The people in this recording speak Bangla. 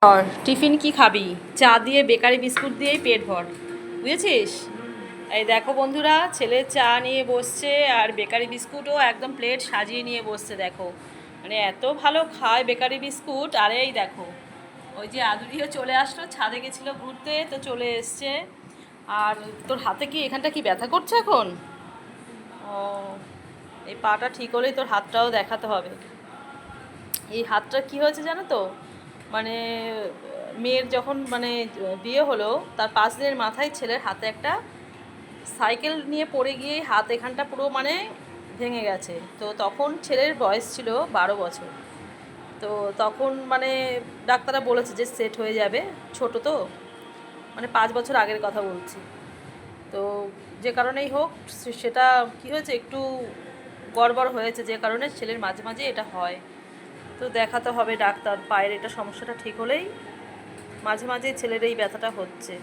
আর টিফিন কি খাবি? চা দিয়ে বেকারি বিস্কুট দিয়েই পেট ভর, বুঝেছিস? এই দেখো বন্ধুরা, ছেলে চা নিয়ে বসছে আর বেকারি বিস্কুটও একদম প্লেট সাজিয়ে নিয়ে বসছে। দেখো, মানে এত ভালো খায় বেকারি বিস্কুট। আর এই দেখো, ওই যে আদুরিও চলে আসলো, ছাদে গেছিলো ঘুরতে, তো চলে এসছে। আর তোর হাতে কি, এখানটা কি ব্যথা করছে এখন? ও, এই পাটা ঠিক হলেই তোর হাতটাও দেখাতে হবে। এই হাতটা কি হয়েছে জানো তো, মানে মেয়ের যখন বিয়ে হলো, তার 5 দিনের মাথায় ছেলের হাতে একটা সাইকেল নিয়ে পড়ে গিয়ে হাত এখানটা পুরো ভেঙে গেছে। তো তখন ছেলের বয়স ছিল 12 বছর। তো তখন ডাক্তাররা বলেছে যে সেট হয়ে যাবে, ছোট তো, 5 বছর আগের কথা বলছি। তো যে কারণেই হোক, সেটা কি হয়েছে, একটু গড়বড় হয়েছে, যে কারণে ছেলের মাঝে মাঝে এটা হয়। তো দেখাতে হবে ডাক্তার, পায়ের এটা সমস্যাটা ঠিক হলেই মাঝে মাঝে ছেলের এই ব্যথাটা হচ্ছে।